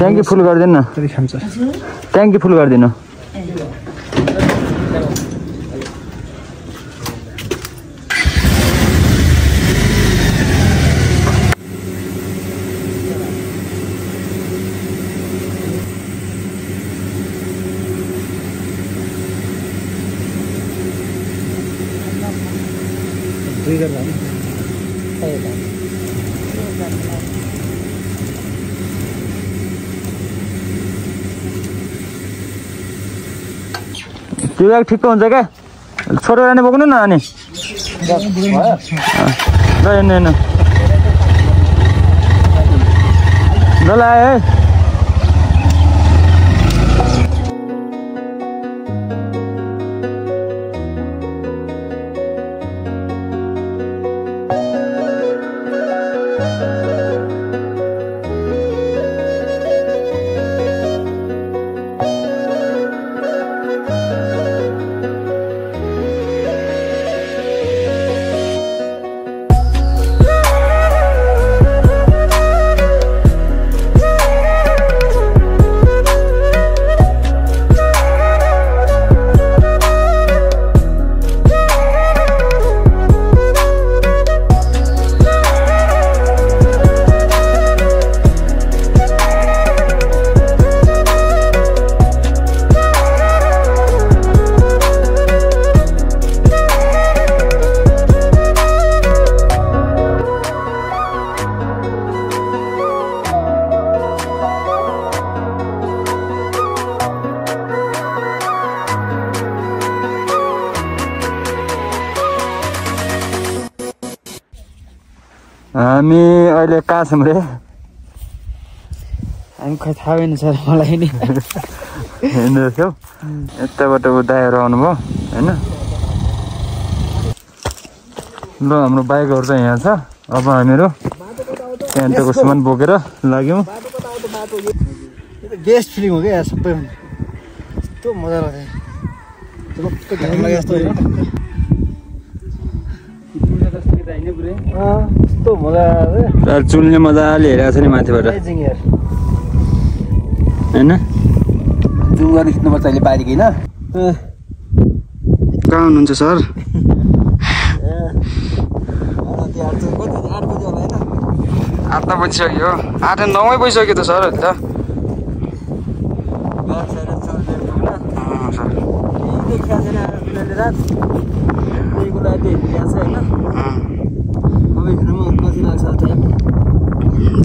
ट्याङ्की फुल गरिदिनु न ट्याङ्की फुल गरिदिनु त्यो ब्याग ठिक्क हुन्छ क्या छोडेर नै बोक्नु न अनि ल हेर्नु हेर्नु ल आयो है हामी अहिले कहाँ छौँ रे हामी खै थाहा भएन सर मलाई नि हेर्नु थियौ यताबाट दाइहरू आउनुभयो होइन ल हाम्रो बाइकहरू चाहिँ यहाँ छ अब हामीहरू टेन्टको सामान बोकेर लाग्यौँ बेस्ट फिलिङ हो क्या सबै यस्तो मजा लाग्छ चुल्ने मजाले हेरेको छ नि माथिबाट होइन जुम गरेर खिच्नुपर्छ अहिले बाहिर किन कहाँ हुनुहुन्छ सर 8 बजिसक्यो 8 9 बजिसक्यो त सर अहिले त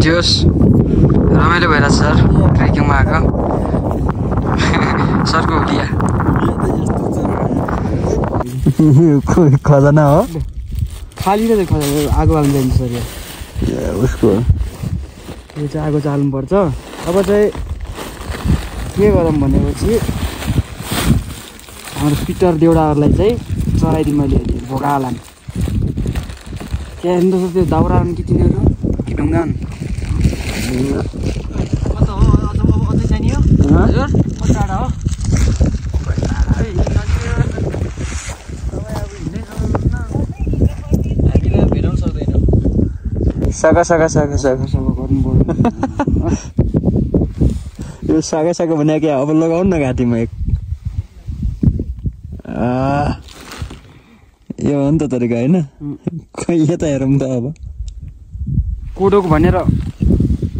जोस् रमाइलो भइरहेछ सर ट्रेकिङमा आएको सरको हुलिया खजना हो खाली नै खजना आगो हाल्नु जान्छ सर उसको यो चाहिँ आगो चाल्नु पर्छ अब चाहिँ के गरौँ भनेपछि हाम्रो पिटर देउडाहरूलाई चाहिँ चराइदिउँ मैले भोगा हालान् त्यहाँ हेर्नु त त्यो दाउरा कि तिनीहरू कि ढुङ्गान अझै छैन यो हजुर टाढा हो हामीले भेटाउनु सक्दैनौँ सागा गर्नु पर्यो यो सागा भने क्या अब लगाउनु न घाँटीमा एक यो हो नि त तरिका होइन खै यता हेरौँ त अब कोदोको भनेर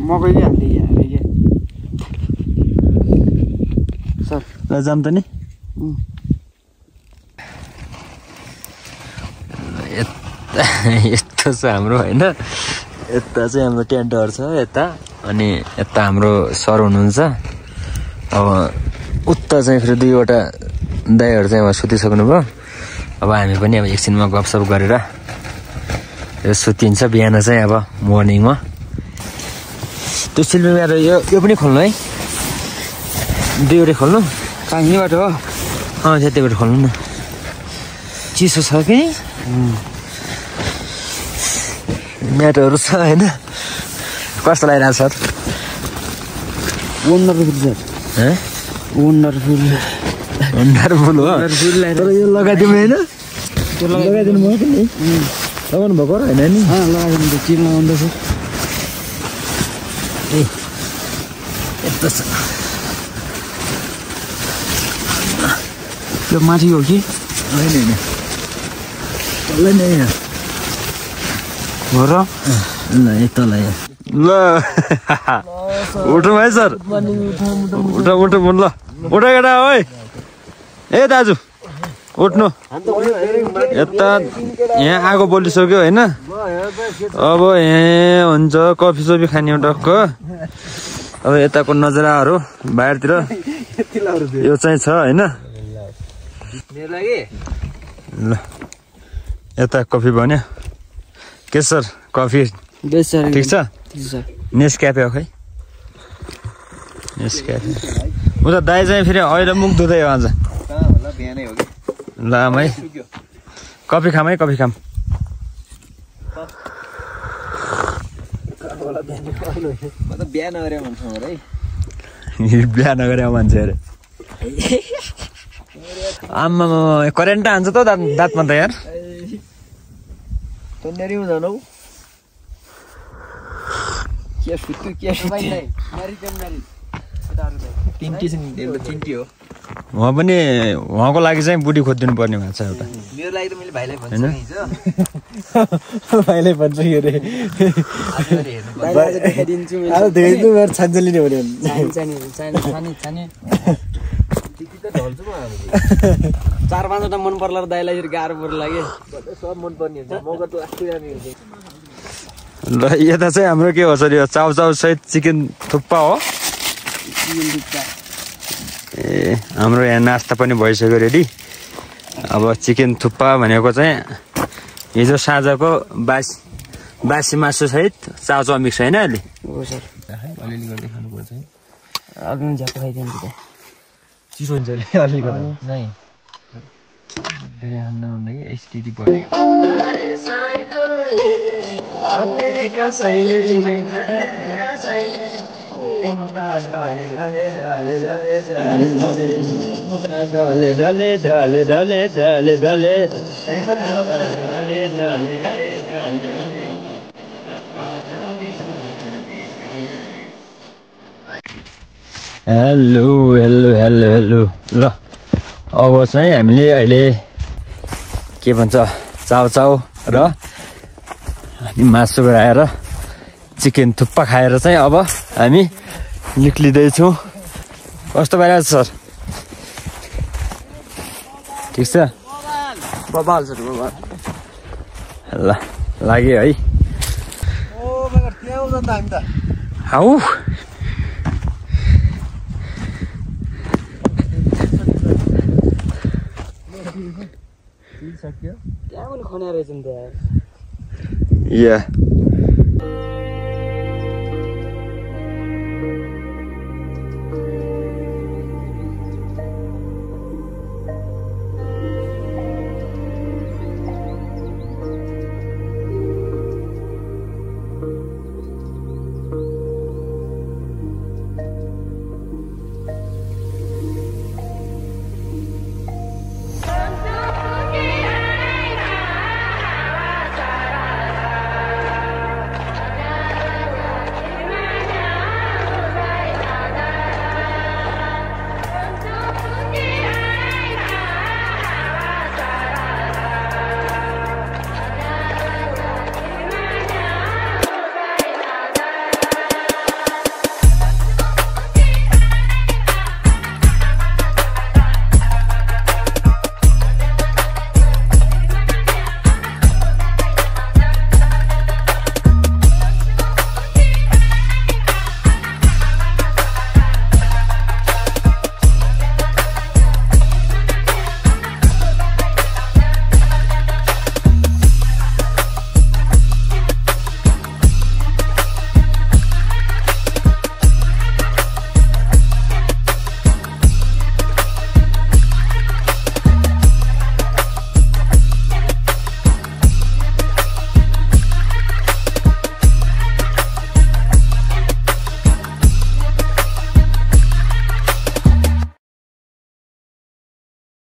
मकै हाल्दै सर ल जाम त नि यस्तो छ हाम्रो होइन यता चाहिँ हाम्रो टेन्टहरू छ यता अनि यता हाम्रो सर हुनुहुन्छ अब उता चाहिँ फेरि 2वटा दाइहरू चाहिँ अब सुतिसक्नुभयो अब हामी पनि अब एकछिनमा गफसफ गरेर सुतिन्छ बिहान चाहिँ अब मर्निङमा त्यो सिल्भर यो पनि खोल्नु है 2वटै खोल्नु कहाँ यहीँबाट हो त्यतिबाट खोल्नु न चिसो छ कि म्याटहरू छ होइन कस्तो लागिरहेको सर वन्डरफुल सर वन्डरफुल हो तर यो लगाइदिउँ होइन त्यो लगाइदिनु भयो कि नि लगाउनु भएको होइन नि लगाइदिनु त चिल लगाउँदैछ यस्तो छ त्यो माथि हो कि होइन तल नै हो र ल तल ल उठौँ है सर उठ ल उठ केटा ओइ ए दाजु उठ्नु यता यहाँ आगो बलिसक्यो होइन अब यहाँ हुन्छ कफी सफी खाने टक्क अब यताको नजराहरू बाहिरतिर यो चाहिँ छ होइन ल यता कफी भन्यो के सर कफी ठिक छ नेस्क्याफे हो खै नेस्क्याफे उता दाइ चाहिँ फेरि अहिले मुख धुँदै हो आज ल आमा है कफी खाम है कफी खाम बिहा नगरे मान्छे अरे आम्मा करेन्ट हान्छ त दाँतमा त यार उहाँ पनि उहाँको लागि चाहिँ बुढी खोजिदिनु पर्ने भएको छ एउटा मेरो लागि त मैले भाइलाई होइन भाइलाई भन्छु अरे छान्जली नै हुने 4-5वटा मन पर्ला र दाइलाई गाह्रो पर्ला कि सब मन पर्ने हुन्छ मगर त आस्तिरानी हुन्छ ल यता चाहिँ हाम्रो के हो सर यो चाउचाउ सहित चिकन थुक्पा हो ए हाम्रो यहाँ नास्ता पनि भइसक्यो रेडी अब चिकन थुक्पा भनेको चाहिँ हिजो साँझको बासी मासु सहित चाउचाउ मिक्स होइन अहिले हो सर अलिअलि गर्दै खानुपर्छ है अघि झ्याप्पो खाइदिन्छु त चिसो हुन्छ अलिअलि गर्दा नै धेरै हान्न कि एसटिडी भयो हेलो हेलो हेलो हेलो ल अब चाहिँ हामीले अहिले के भन्छ चाउचाउ र मासु आएर चिकन थुक्पा खाएर चाहिँ अब हामी निक्लिँदैछौँ कस्तो भइरहेको छ सर ठिक छ बबाल सर बबाल ल लाग्यो है हाउ त्यहाँ पनि खन्या रहेछ नि त या